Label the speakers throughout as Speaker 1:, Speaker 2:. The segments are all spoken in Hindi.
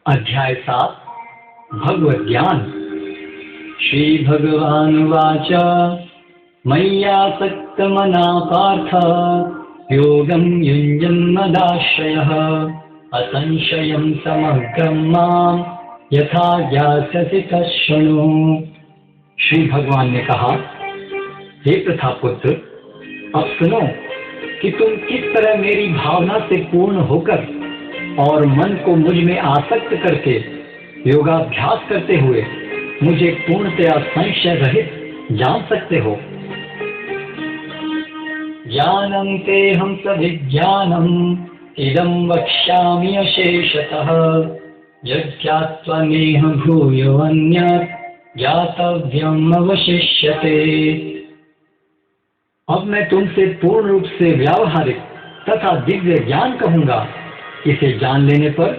Speaker 1: अध्याय 7 भगवद ज्ञान। श्री भगवानुवाच मय्यासक्तमना पार्थ योगं युञ्जन्मदाश्रयः असंशयं समग्रं मां यथा ज्ञास्यसि तच्छृणु। श्री भगवान ने कहा, हे प्रथापुत्र, अब सुनो कि तुम किस तरह मेरी भावना से पूर्ण होकर और मन को मुझ में आसक्त करके योगाभ्यास करते हुए मुझे पूर्णतया संशय रहित जान सकते हो। ज्ञानं तेऽहं सविज्ञानम् इदं वक्ष्यामि अशेषतः यज्ञात्वा नेह भूयो अन्यत् ज्ञातव्यम् अवशिष्यते। अब मैं तुमसे पूर्ण रूप से व्यावहारिक तथा दिव्य ज्ञान कहूंगा। इसे जान लेने पर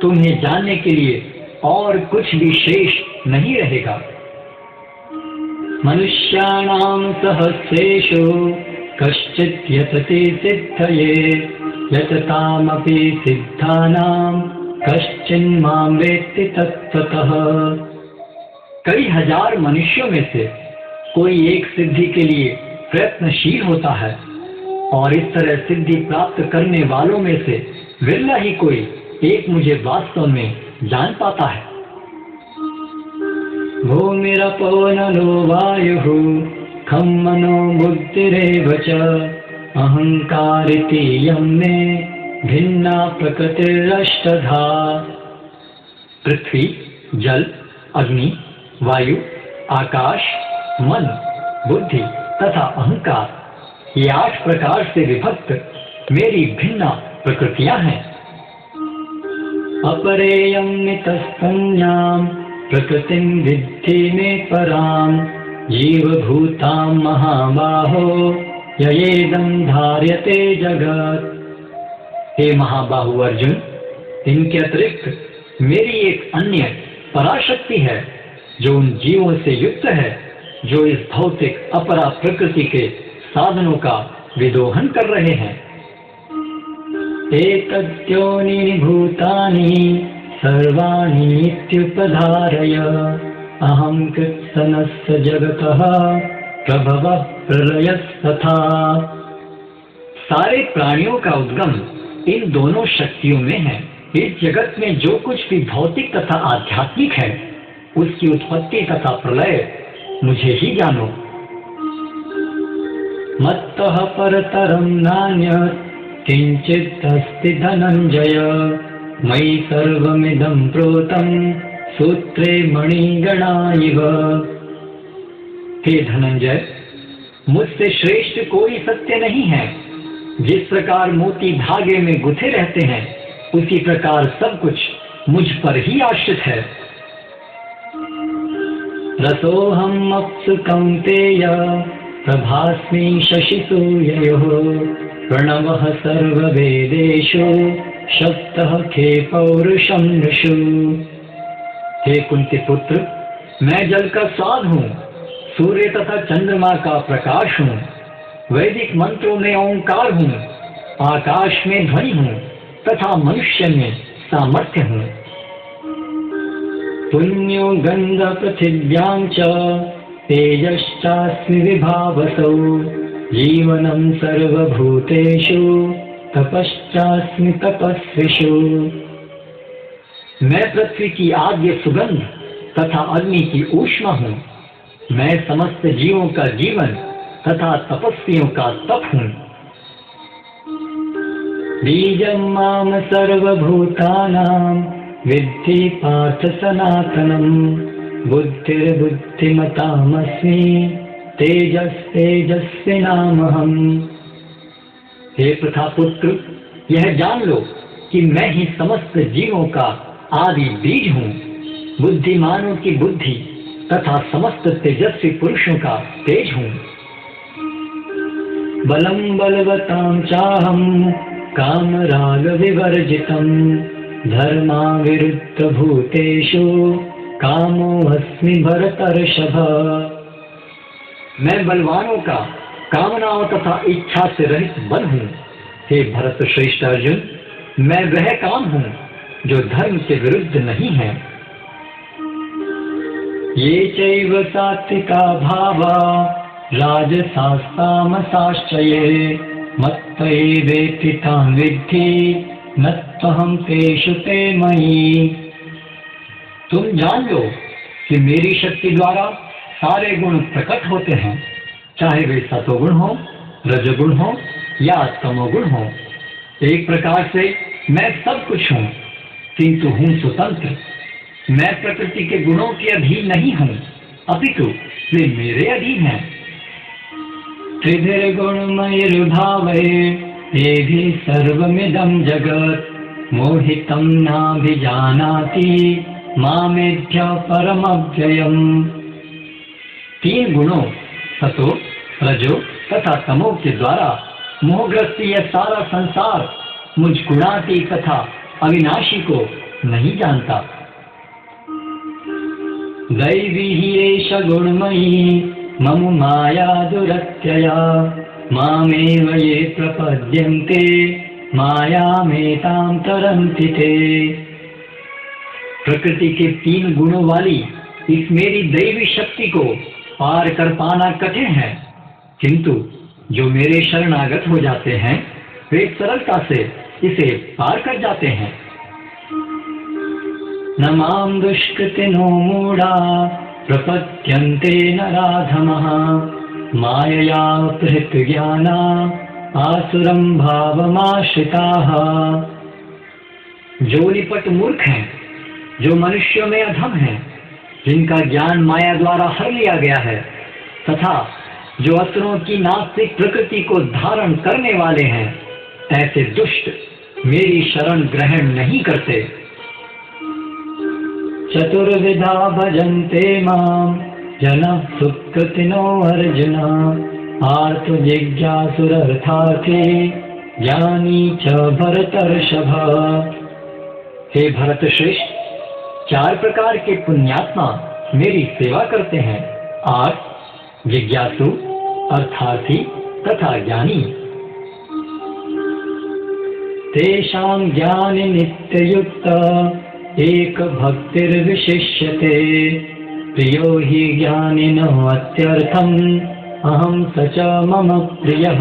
Speaker 1: तुम्हें जानने के लिए और कुछ भी शेष नहीं रहेगा। मनुष्याणां सहस्रेषु कश्चित् यतते सिद्धये यततामपि सिद्धानां कश्चिन्मां वेत्ति तत्त्वतः। कई हजार मनुष्यों में से कोई एक सिद्धि के लिए प्रयत्नशील होता है और इस तरह सिद्धि प्राप्त करने वालों में से विरला ही कोई एक मुझे वास्तव में जान पाता है। भूमिरपो नलो वायुः खं मनो बुद्धिरेव च अहंकारिति यं मे भिन्ना प्रकृतिरष्टधा। पृथ्वी, जल, अग्नि, वायु, आकाश, मन, बुद्धि तथा अहंकार, ये 8 प्रकार से विभक्त मेरी भिन्न प्रकृतियां हैं। अपरेयं नितस्तन्यां प्रकृतिं विद्धि मे परां जीवभूतां महाबाहो ययेदं धार्यते जगत्। हे महाबाहु अर्जुन, इनके अतिरिक्त मेरी एक अन्य पराशक्ति है जो उन जीवों से युक्त है जो इस भौतिक अपरा प्रकृति के साधनों का विदोहन कर रहे हैं। एतद्योनीनि भूतानि सर्वाणि इत्युपधारय अहं कृत्स्नस्य जगतः प्रभवः प्रलयस्तथा। सारे प्राणियों का उद्गम इन दोनों शक्तियों में है। इस जगत में जो कुछ भी भौतिक तथा आध्यात्मिक है उसकी उत्पत्ति तथा प्रलय मुझे ही जानो। मत्तः परतरं नान्यत् किंचित् अस्ति धनंजय मयि सर्वमिदं प्रोतं सूत्रे मणिगणा इव। हे धनंजय, मुझसे श्रेष्ठ कोई सत्य नहीं है। जिस प्रकार मोती धागे में गुथे रहते हैं उसी प्रकार सब कुछ मुझ पर ही आश्रित है। रसोऽहम् अप्सु कौन्तेय प्रभास्मि शशिसूर्ययोः प्रणवः सर्ववेदेषु शब्दः खे पौरुषं नृषु। हे कुंती पुत्र, मैं जल का स्वाद हूँ, सूर्य तथा चंद्रमा का प्रकाश हूँ, वैदिक मंत्रों में ओंकार हूँ, आकाश में ध्वनि हूँ तथा मनुष्य में सामर्थ्य हूँ। पुण्यो गंध पृथिव्यां च तेजश्चास्मि विभावसौ जीवनं सर्वभूतेषु तपश्चास्मि तपस्विषु। मैं पृथ्वी की आद्य सुगंध तथा अग्नि की ऊष्मा हूँ। मैं समस्त जीवों का जीवन तथा तपस्वियों का तप हूँ। बीजं माम सर्वभूतानां विद्धि पार्थ सनातनम् बुद्धिर्बुद्धिमतामस्मि तेजस्तेजस्विनामहम्। हे प्रथापुत्र, यह जान लो कि मैं ही समस्त जीवों का आदि बीज हूँ, बुद्धिमानों की बुद्धि तथा समस्त तेजस्वी पुरुषों का तेज हूँ। बलं बलवतां चाहं कामराग विवर्जितं धर्मा विरुद्ध भूतेषु कामोऽस्मि भरतर्षभ। मैं बलवानों का कामनाओं तथा इच्छा से रहित बल हूँ। हे भरत श्रेष्ठ अर्जुन, मैं वह काम हूँ जो धर्म के विरुद्ध नहीं है। ये चैव सात्विका भावा राजसास्तामसाश्च ये मत्तैवेति तान् विद्धि न त्वहं तेषु ते मयि। तुम जान लो कि मेरी शक्ति द्वारा सारे गुण प्रकट होते हैं, चाहे वे सतोगुण हो, रजोगुण हो या तमोगुण हो। एक प्रकार से मैं सब कुछ हूँ, किंतु हूँ स्वतंत्र। मैं प्रकृति के गुणों के अधीन नहीं हूँ, अपितु वे मेरे अधीन हैं। त्रिभिर्गुणमयैर्भावैः येभिः सर्वमिदं जगत् मोहितं नाभिजानाति मामेभ्य परमव्ययम्। तीन गुणों सतो, रजो तथा तमो के द्वारा मोहग्रस्त यह सारा संसार मुझ गुणातीत तथा अविनाशी को नहीं जानता। दैवी ही एष गुणमयी मम माया दुरत्यया मामेव ये प्रपद्यन्ते मायामेतां तरन्ति ते। प्रकृति के तीन गुणों वाली इस मेरी दैवी शक्ति को पार कर पाना कठिन है, किंतु जो मेरे शरणागत हो जाते हैं वे सरलता से इसे पार कर जाते हैं। न मां दुष्कृतिनो मूढ़ा प्रपद्यन्ते नराधमः मायया अपहृत ज्ञाना आसुरं भावमाश्रिताः। जो निपट मूर्ख हैं, जो मनुष्यों में अधम हैं, जिनका ज्ञान माया द्वारा हर लिया गया है, तथा जो असुरों की नास्तिक प्रकृति को धारण करने वाले हैं, ऐसे दुष्ट मेरी शरण ग्रहण नहीं करते। चतुर्विधा भजन्ते मां जनः सुकृतिनो अर्जुन आर्तो जिज्ञासुरर्थार्थी ज्ञानी च भरतर्षभ। हे भरत श्रेष्ठ, चार प्रकार के पुण्यात्मा मेरी सेवा करते हैं, आर्त, जिज्ञासु, अर्थार्थी तथा ज्ञानी। तेषां ज्ञानि नित्ययुक्त एक भक्तिर्विशिष्यते प्रियो हि ज्ञानिनो अत्यर्थम् अहं स च मम प्रियः।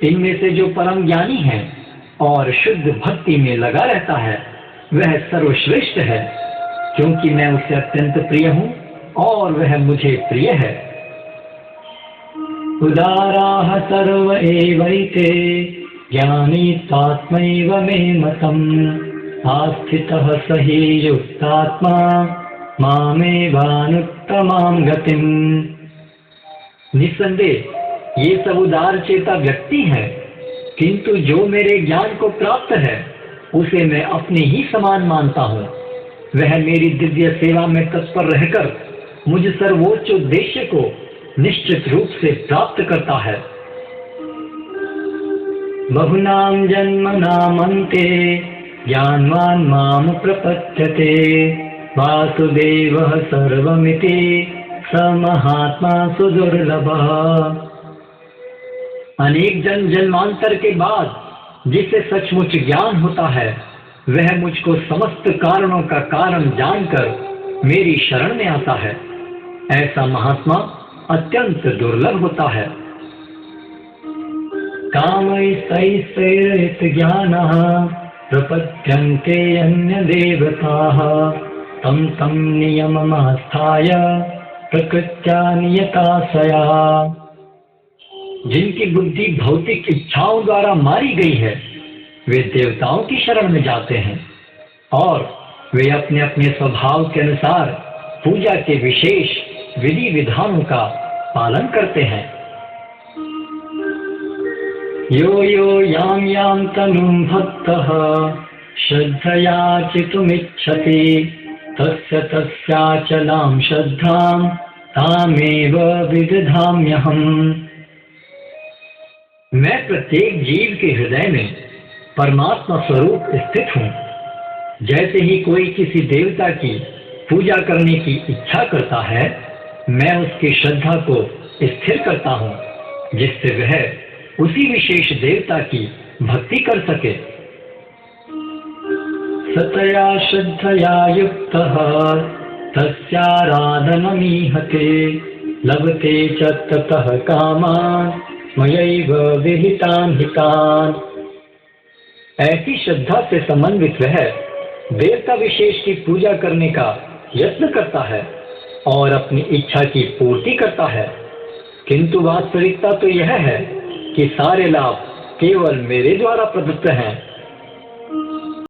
Speaker 1: इनमें से जो परम ज्ञानी है और शुद्ध भक्ति में लगा रहता है वह सर्वश्रेष्ठ है, क्योंकि मैं उससे अत्यंत प्रिय हूँ और वह मुझे प्रिय है। उदाराः सर्व एवैते ज्ञानी तात्मैव मे मतम् आस्थितः स हि युक्तात्मा मामेवानुत्तमां गतिम्। निस्संदेह ये सब उदार चेता व्यक्ति है, किंतु जो मेरे ज्ञान को प्राप्त है उसे मैं अपने ही समान मानता हूँ। वह मेरी दिव्य सेवा में तत्पर रहकर मुझ सर्वोच्च उद्देश्य को निश्चित रूप से प्राप्त करता है। बहुनां जन्मनामन्ते ज्ञानवान् मां प्रपद्यते वासुदेवः सर्वमिति स महात्मा सुदुर्लभः। अनेक जन्मांतर के बाद जिसे सचमुच ज्ञान होता है वह मुझको समस्त कारणों का कारण जानकर मेरी शरण में आता है। ऐसा महात्मा अत्यंत दुर्लभ होता है। कामैस्तैस्तैरित ज्ञानः प्रपद्यन्ते अन्य देवताः तं तं नियममास्थाय प्रकृत्या नियताशया। जिनकी बुद्धि भौतिक इच्छाओं द्वारा मारी गई है वे देवताओं की शरण में जाते हैं और वे अपने अपने स्वभाव के अनुसार पूजा के विशेष विधि विधानों का पालन करते हैं। यो यो यां यां तनुं भक्तः श्रद्धया चितुमिच्छति तस्य तस्याचलां श्रद्धां तामेव विदधाम्यहम्। मैं प्रत्येक जीव के हृदय में परमात्मा स्वरूप स्थित हूँ। जैसे ही कोई किसी देवता की पूजा करने की इच्छा करता है मैं उसकी श्रद्धा को स्थिर करता हूँ, जिससे वह उसी विशेष देवता की भक्ति कर सके। सतया श्रद्धया युक्तः तस्याराधनमीहते लभते च ततः कामान् मयैव विहितान् हितान्। ऐसी श्रद्धा से समन्वित वह देवता विशेष की पूजा करने का यत्न करता है और अपनी इच्छा की पूर्ति करता है, किंतु वास्तविकता तो यह है कि सारे लाभ केवल मेरे द्वारा प्रदत्त हैं